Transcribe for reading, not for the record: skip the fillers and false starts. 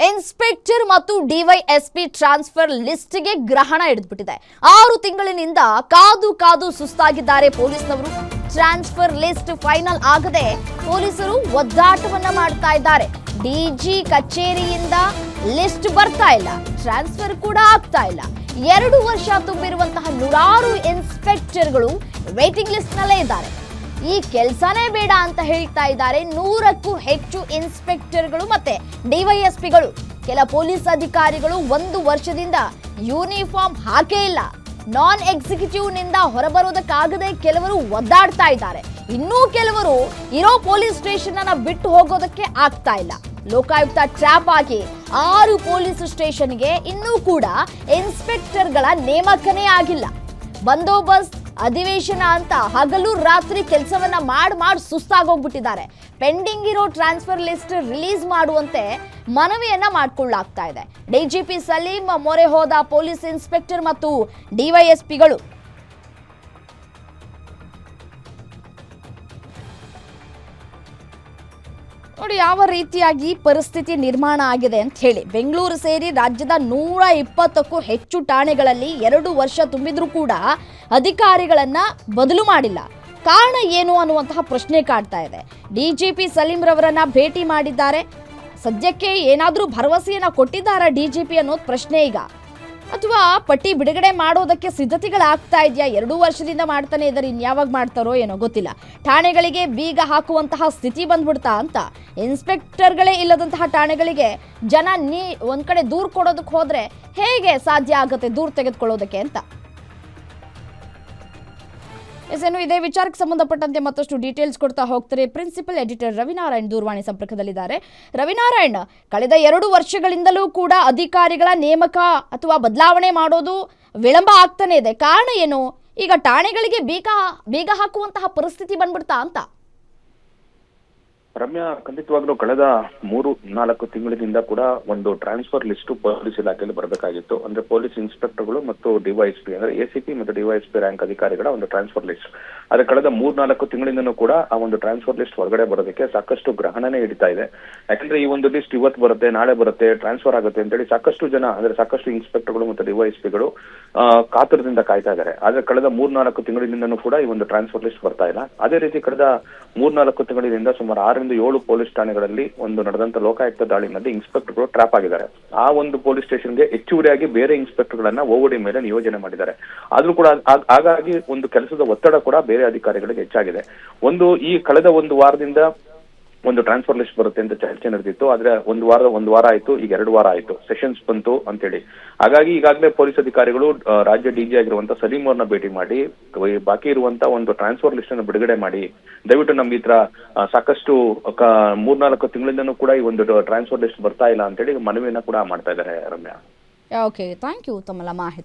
Inspector ಮತ್ತು DYSP transfer ಲಿಸ್ಟ್ಗೆ ಗ್ರಹಣ ಹಿಡಿದ್ಬಿಟ್ಟಿದೆ. 6 ತಿಂಗಳಿನಿಂದ ಕಾದು ಸುಸ್ತಾಗಿದ್ದಾರೆ ಪೊಲೀಸ್ನವರು. ಟ್ರಾನ್ಸ್ಫರ್ ಲಿಸ್ಟ್ ಫೈನಲ್ ಆಗದೆ ಪೊಲೀಸರು ಒದ್ದಾಟವನ್ನ ಮಾಡ್ತಾ ಇದ್ದಾರೆ. ಡಿಜಿ ಕಚೇರಿಯಿಂದ ಲಿಸ್ಟ್ ಬರ್ತಾ ಇಲ್ಲ, ಟ್ರಾನ್ಸ್ಫರ್ ಕೂಡ ಆಗ್ತಾ ಇಲ್ಲ. 2 ವರ್ಷ ತುಂಬಿರುವಂತಹ 100 ಇನ್ಸ್ಪೆಕ್ಟರ್ಗಳು ವೇಟಿಂಗ್ ಲಿಸ್ಟ್ ನಲ್ಲೇ ಇದ್ದಾರೆ. ಈ ಕೆಲಸನೇ ಬೇಡ ಅಂತ ಹೇಳ್ತಾ ಇದ್ದಾರೆ 100ಕ್ಕೂ ಹೆಚ್ಚು ಇನ್ಸ್ಪೆಕ್ಟರ್ಗಳು ಮತ್ತೆ ಡಿವೈಎಸ್ಪಿಗಳು. ಕೆಲ ಪೊಲೀಸ್ ಅಧಿಕಾರಿಗಳು 1 ವರ್ಷದಿಂದ ಯೂನಿಫಾರ್ಮ್ ಹಾಕೇ ಇಲ್ಲ. ನಾನ್ ಎಕ್ಸಿಕ್ಯೂಟಿವ್ ನಿಂದ ಹೊರಬರೋದಕ್ಕಾಗದೆ ಕೆಲವರು ಒದ್ದಾಡ್ತಾ ಇದ್ದಾರೆ. ಇನ್ನೂ ಕೆಲವರು ಇರೋ ಪೊಲೀಸ್ ಸ್ಟೇಷನ್ ಅನ್ನ ಬಿಟ್ಟು ಹೋಗೋದಕ್ಕೆ ಆಗ್ತಾ ಇಲ್ಲ. ಲೋಕಾಯುಕ್ತ ಟ್ರ್ಯಾಪ್ ಆಗಿ 6 ಪೊಲೀಸ್ ಸ್ಟೇಷನ್ಗೆ ಇನ್ನೂ ಕೂಡ ಇನ್ಸ್ಪೆಕ್ಟರ್ಗಳ ನೇಮಕನೇ ಆಗಿಲ್ಲ. ಬಂದೋಬಸ್ತ್ ಅಧಿವೇಶನ ಅಂತ ಹಗಲು ರಾತ್ರಿ ಕೆಲಸವನ್ನ ಮಾಡಿ ಸುಸ್ತಾಗೋಗ್ಬಿಟ್ಟಿದ್ದಾರೆ. ಪೆಂಡಿಂಗ್ ಇರೋ ಟ್ರಾನ್ಸ್ಫರ್ ಲಿಸ್ಟ್ ರಿಲೀಸ್ ಮಾಡುವಂತೆ ಮನವಿಯನ್ನ ಮಾಡಿಕೊಳ್ಳಲಾಗ್ತಾ ಇದೆ. ಡಿಜಿಪಿ ಸಲೀಂ ಮೊರೆ ಹೋದ ಪೊಲೀಸ್ ಇನ್ಸ್ಪೆಕ್ಟರ್ ಮತ್ತು ಡಿವೈಎಸ್ಪಿಗಳು. ನೋಡಿ ಯಾವ ರೀತಿಯಾಗಿ ಪರಿಸ್ಥಿತಿ ನಿರ್ಮಾಣ ಆಗಿದೆ ಅಂತ ಹೇಳಿ. ಬೆಂಗಳೂರು ಸೇರಿ ರಾಜ್ಯದ 120ಕ್ಕೂ ಹೆಚ್ಚು ಠಾಣೆಗಳಲ್ಲಿ 2 ವರ್ಷ ತುಂಬಿದ್ರೂ ಕೂಡ ಅಧಿಕಾರಿಗಳನ್ನ ಬದಲು ಮಾಡಿಲ್ಲ. ಕಾರಣ ಏನು ಅನ್ನುವಂತಹ ಪ್ರಶ್ನೆ ಕಾಡ್ತಾ ಇದೆ. ಡಿಜಿಪಿ ಸಲೀಂ ರವರನ್ನ ಭೇಟಿ ಮಾಡಿದ್ದಾರೆ. ಸದ್ಯಕ್ಕೆ ಏನಾದರೂ ಭರವಸೆಯನ್ನ ಕೊಟ್ಟಿದ್ದಾರಾ ಡಿಜಿಪಿ ಅನ್ನೋದು ಪ್ರಶ್ನೆ ಈಗ. ಅಥವಾ ಪಟ್ಟಿ ಬಿಡುಗಡೆ ಮಾಡೋದಕ್ಕೆ ಸಿದ್ಧತೆಗಳಾಗ್ತಾ ಇದೆಯಾ? 2 ವರ್ಷದಿಂದ ಮಾಡ್ತಾನೆ ಇದ್ದಾರೆ, ಇನ್ಯಾವಾಗ ಮಾಡ್ತಾರೋ ಏನೋ ಗೊತ್ತಿಲ್ಲ. ಠಾಣೆಗಳಿಗೆ ಬೀಗ ಹಾಕುವಂತಹ ಸ್ಥಿತಿ ಬಂದ್ಬಿಡ್ತಾ ಅಂತ. ಇನ್ಸ್ಪೆಕ್ಟರ್ಗಳೇ ಇಲ್ಲದಂತಹ ಠಾಣೆಗಳಿಗೆ ಜನ ಒಂದ್ ಕಡೆ ದೂರು ಕೊಡೋದಕ್ಕೆ ಹೋದ್ರೆ ಹೇಗೆ ಸಾಧ್ಯ ಆಗುತ್ತೆ ದೂರು ತೆಗೆದುಕೊಳ್ಳೋದಕ್ಕೆ ಅಂತ. ಏನು ಇದೇ ವಿಚಾರಕ್ಕೆ ಸಂಬಂಧಪಟ್ಟಂತೆ ಮತ್ತಷ್ಟು ಡೀಟೇಲ್ಸ್ ಕೊಡ್ತಾ ಹೋಗ್ತಾರೆ ಪ್ರಿನ್ಸಿಪಲ್ ಎಡಿಟರ್ ರವಿನಾರಾಯಣ್ ದೂರವಾಣಿ ಸಂಪರ್ಕದಲ್ಲಿದ್ದಾರೆ. ರವಿನಾರಾಯಣ್, ಕಳೆದ 2 ವರ್ಷಗಳಿಂದಲೂ ಕೂಡ ಅಧಿಕಾರಿಗಳ ನೇಮಕ ಅಥವಾ ಬದಲಾವಣೆ ಮಾಡೋದು ವಿಳಂಬ ಆಗ್ತಾನೆ ಇದೆ. ಕಾರಣ ಏನು? ಈಗ ಠಾಣೆಗಳಿಗೆ ಬೀಗ ಹಾಕುವಂತಹ ಪರಿಸ್ಥಿತಿ ಬಂದ್ಬಿಡ್ತಾ ಅಂತ. ರಮ್ಯಾ, ಖಂಡಿತವಾಗ್ಲೂ ಕಳೆದ 3-4 ತಿಂಗಳಿಂದ ಕೂಡ ಒಂದು ಟ್ರಾನ್ಸ್ಫರ್ ಲಿಸ್ಟ್ ಪೊಲೀಸ್ ಇಲಾಖೆಯಲ್ಲಿ ಬರಬೇಕಾಗಿತ್ತು. ಅಂದ್ರೆ ಪೊಲೀಸ್ ಇನ್ಸ್ಪೆಕ್ಟರ್ಗಳು ಮತ್ತು ಡಿವೈಎಸ್ಪಿ ಅಂದ್ರೆ ಎಸಿಪಿ ಮತ್ತು ಡಿವೈಎಸ್ಪಿ ರ್ಯಾಂಕ್ ಅಧಿಕಾರಿಗಳ ಒಂದು ಟ್ರಾನ್ಸ್ಫರ್ ಲಿಸ್ಟ್. ಆದ್ರೆ ಕಳೆದ 3-4 ತಿಂಗಳಿಂದನೂ ಕೂಡ ಆ ಒಂದು ಟ್ರಾನ್ಸ್ಫರ್ ಲಿಸ್ಟ್ ಹೊರಗಡೆ ಬರೋದಕ್ಕೆ ಸಾಕಷ್ಟು ಗ್ರಹಣನೇ ಹಿಡಿತಾ ಇದೆ. ಯಾಕಂದ್ರೆ ಈ ಒಂದು ಲಿಸ್ಟ್ ಇವತ್ತು ಬರುತ್ತೆ, ನಾಳೆ ಬರುತ್ತೆ, ಟ್ರಾನ್ಸ್ಫರ್ ಆಗುತ್ತೆ ಅಂತೇಳಿ ಸಾಕಷ್ಟು ಜನ ಅಂದ್ರೆ ಸಾಕಷ್ಟು ಇನ್ಸ್ಪೆಕ್ಟರ್ಗಳು ಮತ್ತು ಡಿವೈಎಸ್ಪಿಗಳು ಕಾತುರದಿಂದ ಕಾಯ್ತಾ ಇದ್ದಾರೆ. ಆದ್ರೆ ಕಳೆದ 3-4 ತಿಂಗಳಿಂದನೂ ಕೂಡ ಈ ಒಂದು ಟ್ರಾನ್ಸ್ಫರ್ ಲಿಸ್ಟ್ ಬರ್ತಾ ಇಲ್ಲ. ಅದೇ ರೀತಿ ಕಳೆದ 3-4 ತಿಂಗಳಿಂದ ಸುಮಾರು 6-7 ಪೊಲೀಸ್ ಠಾಣೆಗಳಲ್ಲಿ ಒಂದು ನಡೆದಂತ ಲೋಕಾಯುಕ್ತ ದಾಳಿನಲ್ಲಿ ಇನ್ಸ್ಪೆಕ್ಟರ್ಗಳು ಟ್ರ್ಯಾಪ್ ಆಗಿದ್ದಾರೆ. ಆ ಒಂದು ಪೊಲೀಸ್ ಸ್ಟೇಷನ್ಗೆ ಹೆಚ್ಚುವರಿಯಾಗಿ ಬೇರೆ ಇನ್ಸ್ಪೆಕ್ಟರ್ಗಳನ್ನ ಓವಡಿ ಮೇಲೆ ನಿಯೋಜನೆ ಮಾಡಿದ್ದಾರೆ. ಆದ್ರೂ ಕೂಡ ಹಾಗಾಗಿ ಒಂದು ಕೆಲಸದ ಒತ್ತಡ ಕೂಡ ಬೇರೆ ಅಧಿಕಾರಿಗಳಿಗೆ ಹೆಚ್ಚಾಗಿದೆ. ಈ ಕಳೆದ 1 ವಾರದಿಂದ ಒಂದು ಟ್ರಾನ್ಸ್ಫರ್ ಲಿಸ್ಟ್ ಬರುತ್ತೆ ಅಂತ ಚರ್ಚೆ ನಡೆದಿತ್ತು. ಆದ್ರೆ 1 ವಾರ ಆಯ್ತು, ಈಗ 2 ವಾರ ಆಯ್ತು, ಸೆಷನ್ಸ್ ಬಂತು ಅಂತೇಳಿ. ಹಾಗಾಗಿ ಈಗಾಗಲೇ ಪೊಲೀಸ್ ಅಧಿಕಾರಿಗಳು ರಾಜ್ಯ ಡಿಜಿ ಆಗಿರುವಂತ ಸಲೀಂ ಅವ್ರನ್ನ ಭೇಟಿ ಮಾಡಿ ಬಾಕಿ ಇರುವಂತ ಒಂದು ಟ್ರಾನ್ಸ್ಫರ್ ಲಿಸ್ಟ್ ಅನ್ನು ಬಿಡುಗಡೆ ಮಾಡಿ ದಯವಿಟ್ಟು ನಮ್ಗೆ ಈ ತರ ಸಾಕಷ್ಟು 3-4 ತಿಂಗಳಿಂದನೂ ಕೂಡ ಈ ಒಂದು ಟ್ರಾನ್ಸ್ಫರ್ ಲಿಸ್ಟ್ ಬರ್ತಾ ಇಲ್ಲ ಅಂತೇಳಿ ಮನವಿಯನ್ನ ಕೂಡ ಮಾಡ್ತಾ ಇದ್ದಾರೆ. ರಮ್ಯಾ, ಓಕೆ, ಥ್ಯಾಂಕ್ ಯು ತಮ್ಮ ಮಾಹಿತಿ.